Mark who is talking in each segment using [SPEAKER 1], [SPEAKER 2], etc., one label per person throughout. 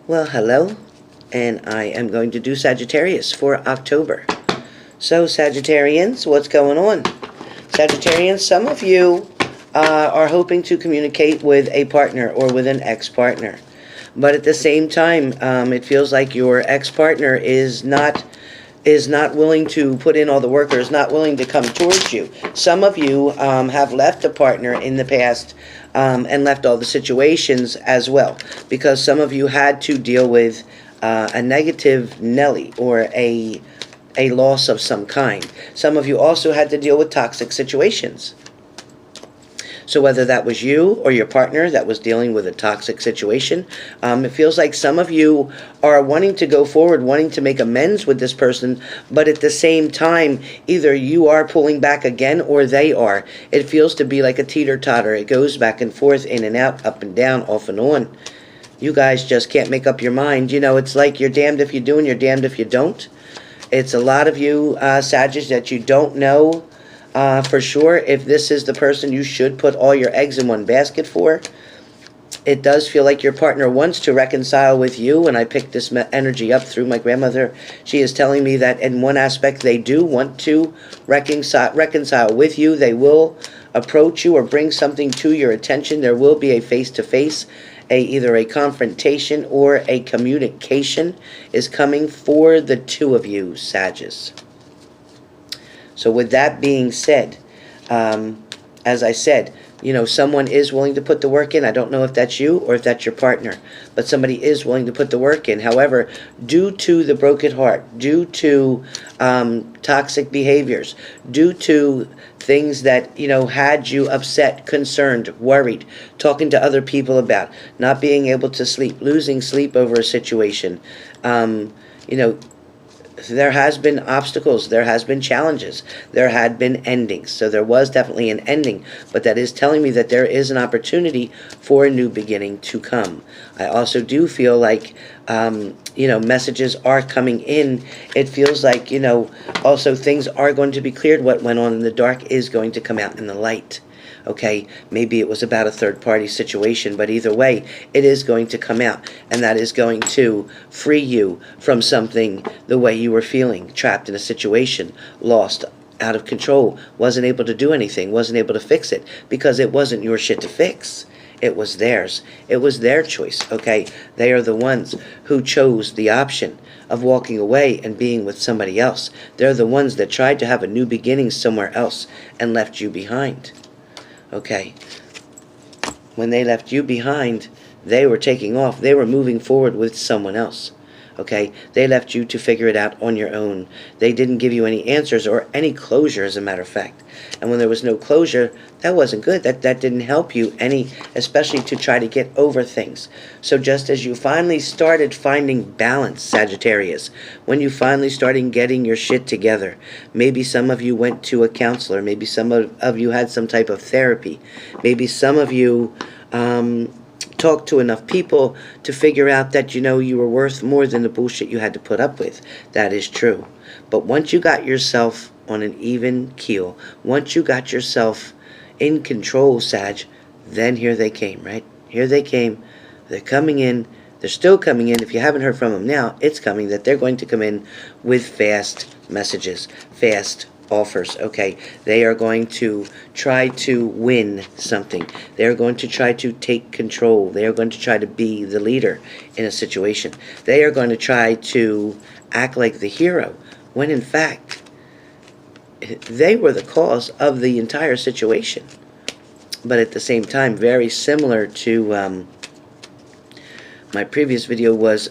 [SPEAKER 1] Well, hello, and I am going to do Sagittarius for October. So, Sagittarians, what's going on? Sagittarians, some of you are hoping to communicate with a partner or with an ex-partner. But at the same time, it feels like your ex-partner is not willing to put in all the work, or is not willing to come towards you. Some of you have left a partner in the past and left all the situations as well, because some of you had to deal with a negative Nelly or a loss of some kind. Some of you also had to deal with toxic situations. So whether that was you or your partner that was dealing with a toxic situation, it feels like some of you are wanting to go forward, wanting to make amends with this person, but at the same time, either you are pulling back again or they are. It feels to be like a teeter-totter. It goes back and forth, in and out, up and down, off and on. You guys just can't make up your mind. You know, it's like you're damned if you do and you're damned if you don't. It's a lot of you, Sagittarius, that you don't know for sure if this is the person you should put all your eggs in one basket for. It does feel like your partner wants to reconcile with you, and I picked this energy up through my grandmother. She is telling me that in one aspect they do want to reconcile with you. They will approach you or bring something to your attention. There will be a face-to-face, either a confrontation or a communication is coming for the two of you, Sagittarius. So with that being said, as I said, you know, someone is willing to put the work in. I don't know if that's you or if that's your partner, but somebody is willing to put the work in. However, due to the broken heart, due to toxic behaviors, due to things that, you know, had you upset, concerned, worried, talking to other people about, not being able to sleep, losing sleep over a situation, you know, there has been obstacles, there has been challenges, there had been endings. So there was definitely an ending, but that is telling me that there is an opportunity for a new beginning to come. I also do feel like, you know, messages are coming in. It feels like, you know, also things are going to be cleared. What went on in the dark is going to come out in the light. Okay, maybe it was about a third-party situation, but either way, it is going to come out, and that is going to free you from something the way you were feeling, trapped in a situation, lost, out of control, wasn't able to do anything, wasn't able to fix it, because it wasn't your shit to fix. It was theirs. It was their choice, okay? They are the ones who chose the option of walking away and being with somebody else. They're the ones that tried to have a new beginning somewhere else and left you behind. Okay, when they left you behind, they were taking off. They were moving forward with someone else. Okay, they left you to figure it out on your own. They didn't give you any answers or any closure, as a matter of fact. And when there was no closure, that wasn't good. That didn't help you any, especially to try to get over things. So just as you finally started finding balance, Sagittarius, when you finally started getting your shit together, maybe some of you went to a counselor, maybe some of you had some type of therapy, maybe some of you talked to enough people to figure out that, you know, you were worth more than the bullshit you had to put up with. That is true. But once you got yourself on an even keel, once you got yourself in control, Sag, then here they came, right? Here they came. They're coming in. They're still coming in. If you haven't heard from them now, it's coming that they're going to come in with fast messages, fast offers. Okay, they are going to try to win something. They are going to try to take control. They are going to try to be the leader in a situation. They are going to try to act like the hero, when in fact they were the cause of the entire situation. But at the same time, very similar to my previous video, was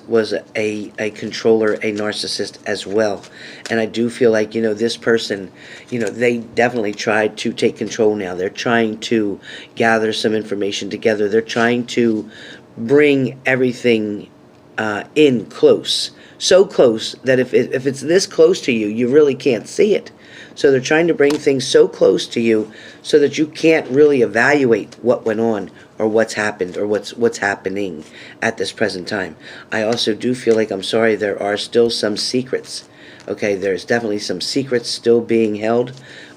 [SPEAKER 1] a controller, a narcissist as well. And I do feel like, you know, this person, you know, they definitely tried to take control now. They're trying to gather some information together. They're trying to bring everything in close. So close that if it's this close to you, you really can't see it. So they're trying to bring things so close to you so that you can't really evaluate what went on or what's happened or what's happening at this present time. I also do feel like, I'm sorry, there are still some secrets. Okay, there's definitely some secrets still being held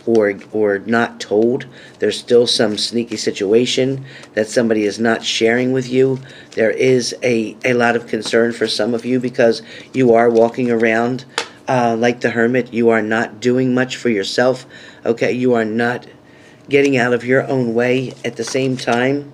[SPEAKER 1] or not told. There's still some sneaky situation that somebody is not sharing with you. There is a lot of concern for some of you because you are walking around like the hermit. You are not doing much for yourself. Okay, you are not getting out of your own way. At the same time,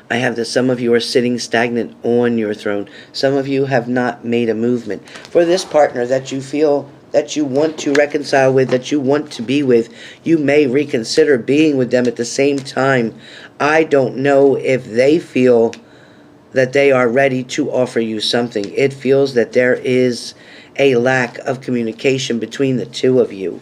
[SPEAKER 1] I have that some of you are sitting stagnant on your throne. Some of you have not made a movement. For this partner that you feel that you want to reconcile with, that you want to be with, you may reconsider being with them. At the same time, I don't know if they feel that they are ready to offer you something. It feels that there is a lack of communication between the two of you.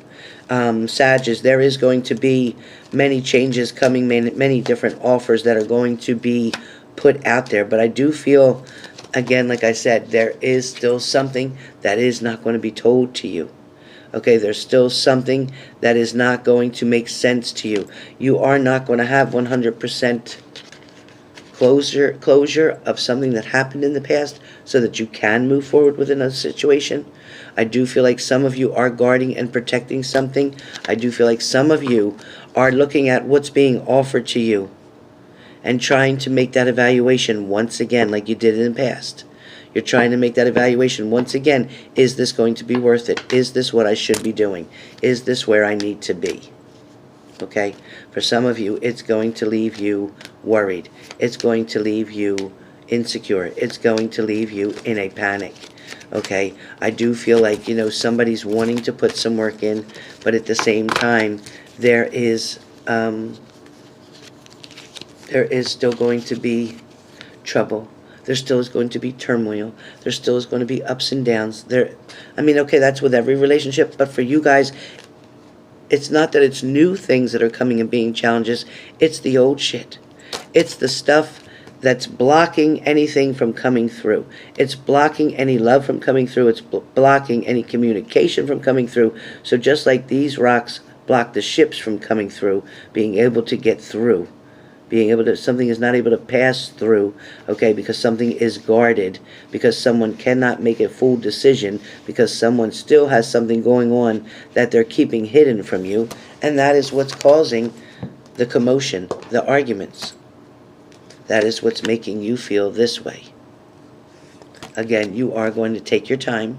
[SPEAKER 1] Sagittarius, there is going to be many changes coming, many different offers that are going to be put out there. But I do feel, again, like I said, there is still something that is not going to be told to you. Okay, there's still something that is not going to make sense to you. You are not going to have 100% closure of something that happened in the past so that you can move forward with another situation. I do feel like some of you are guarding and protecting something. I do feel like some of you are looking at what's being offered to you and trying to make that evaluation once again like you did in the past. You're trying to make that evaluation once again. Is this going to be worth it? Is this what I should be doing? Is this where I need to be? Okay? For some of you, it's going to leave you worried. It's going to leave you insecure. It's going to leave you in a panic. Okay? I do feel like, you know, somebody's wanting to put some work in, but at the same time, there is still going to be trouble. There still is going to be turmoil. There still is going to be ups and downs. I mean, okay, that's with every relationship, but for you guys, it's not that it's new things that are coming and being challenges. It's the old shit. It's the stuff that's blocking anything from coming through. It's blocking any love from coming through. It's blocking any communication from coming through. So just like these rocks block the ships from coming through, being able to get through, something is not able to pass through, okay, because something is guarded, because someone cannot make a full decision, because someone still has something going on that they're keeping hidden from you, and that is what's causing the commotion, the arguments. That is what's making you feel this way. Again, you are going to take your time.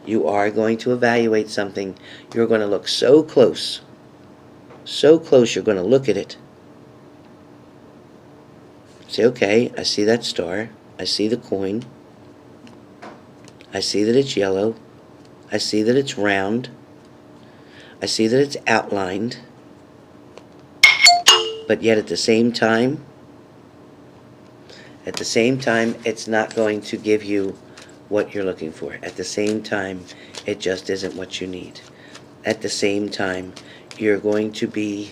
[SPEAKER 1] You are going to evaluate something. You're going to look so close, you're going to look at it. Say, okay, I see that star. I see the coin. I see that it's yellow. I see that it's round. I see that it's outlined. But yet at the same time, it's not going to give you what you're looking for. At the same time, it just isn't what you need. At the same time, you're going to be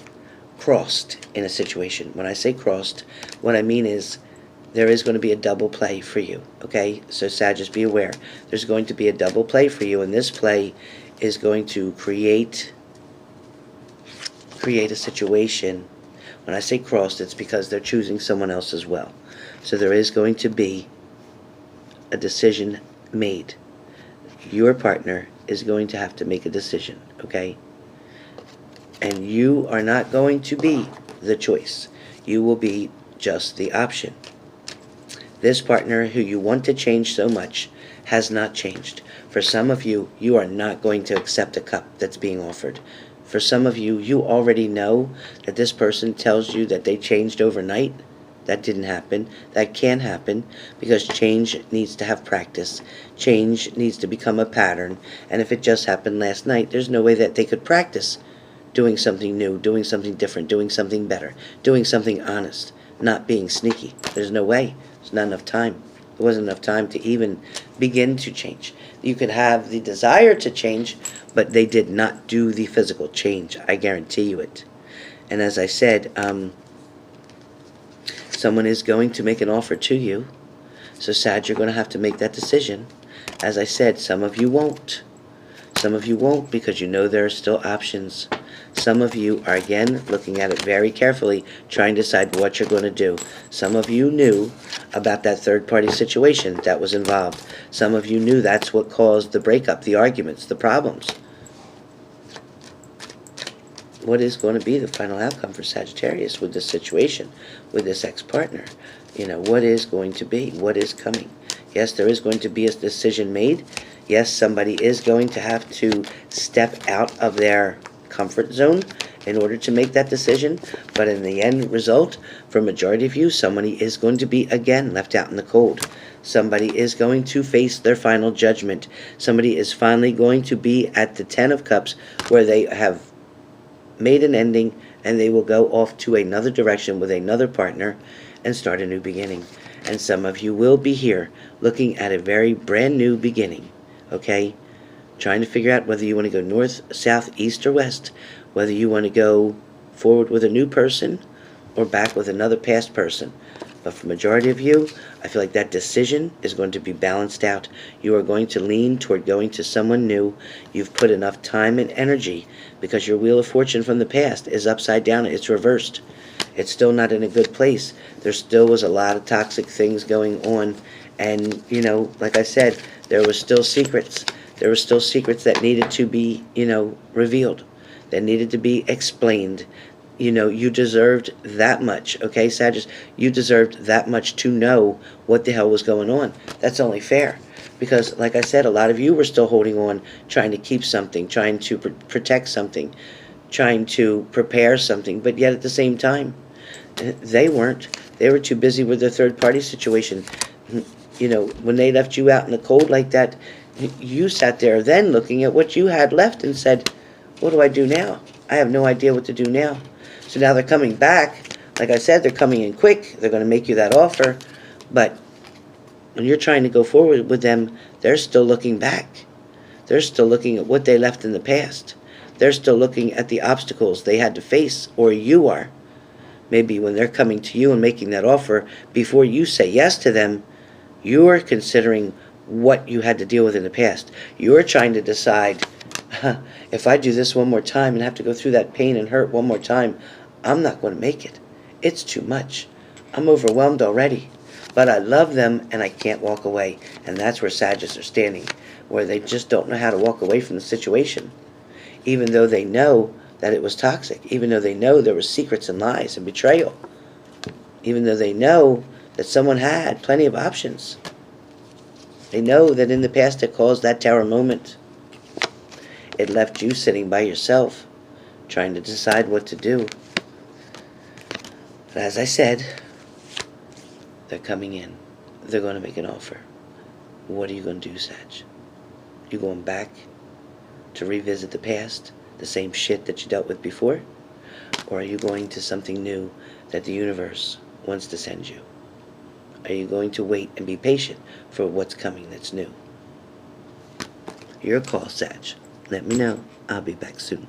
[SPEAKER 1] crossed in a situation. When I say crossed, what I mean is there is going to be a double play for you, okay? So Sagittarius, be aware. There's going to be a double play for you, and this play is going to create a situation. When I say crossed, it's because they're choosing someone else as well. So there is going to be a decision made. Your partner is going to have to make a decision, okay? And you are not going to be the choice. You will be just the option. This partner who you want to change so much has not changed. For some of you, you are not going to accept a cup that's being offered. For some of you, you already know that this person tells you that they changed overnight. That didn't happen. That can happen because change needs to have practice. Change needs to become a pattern. And if it just happened last night, there's no way that they could practice doing something new, doing something different, doing something better, doing something honest, not being sneaky. There's no way. There's not enough time. There wasn't enough time to even begin to change. You could have the desire to change, but they did not do the physical change. I guarantee you it. And as I said, someone is going to make an offer to you. So Sag, you're going to have to make that decision. As I said, some of you won't. Some of you won't because you know there are still options. Some of you are, again, looking at it very carefully, trying to decide what you're going to do. Some of you knew about that third-party situation that was involved. Some of you knew that's what caused the breakup, the arguments, the problems. what is going to be the final outcome for Sagittarius with this situation, with this ex-partner? What is going to be? What is coming? Yes, there is going to be a decision made. Yes, somebody is going to have to step out of their comfort zone in order to make that decision. But in the end result, for a majority of you, somebody is going to be, again, left out in the cold. Somebody is going to face their final judgment. Somebody is finally going to be at the Ten of Cups, where they have made an ending, and they will go off to another direction with another partner and start a new beginning. And some of you will be here looking at a very brand new beginning, okay? Trying to figure out whether you want to go north, south, east, or west, whether you want to go forward with a new person or back with another past person. But for the majority of you, I feel like that decision is going to be balanced out. You are going to lean toward going to someone new. You've put enough time and energy, because your Wheel of Fortune from the past is upside down. It's reversed. It's still not in a good place. There still was a lot of toxic things going on. And, like I said, there was still secrets. There were still secrets that needed to be, revealed, that needed to be explained. You deserved that much, okay, Sagittarius? You deserved that much to know what the hell was going on. That's only fair. Because, like I said, a lot of you were still holding on, trying to keep something, trying to protect something, trying to prepare something. But yet at the same time, they weren't. They were too busy with their third-party situation. When they left you out in the cold like that, you sat there then looking at what you had left and said, what do I do now? I have no idea what to do now. So now they're coming back. Like I said, they're coming in quick. They're going to make you that offer. But when you're trying to go forward with them, they're still looking back. They're still looking at what they left in the past. They're still looking at the obstacles they had to face, or you are. Maybe when they're coming to you and making that offer, before you say yes to them, you're considering what you had to deal with in the past. You're trying to decide, if I do this one more time and have to go through that pain and hurt one more time, I'm not going to make it. It's too much. I'm overwhelmed already. But I love them and I can't walk away. And that's where Sagittarius are standing, where they just don't know how to walk away from the situation. Even though they know that it was toxic. Even though they know there were secrets and lies and betrayal. Even though they know that someone had plenty of options. They know that in the past it caused that tower moment. It left you sitting by yourself, trying to decide what to do. But as I said, they're coming in. They're going to make an offer. What are you going to do, Sag? You going back to revisit the past, the same shit that you dealt with before? Or are you going to something new that the universe wants to send you? Are you going to wait and be patient for what's coming that's new? Your call, Sag. Let me know. I'll be back soon.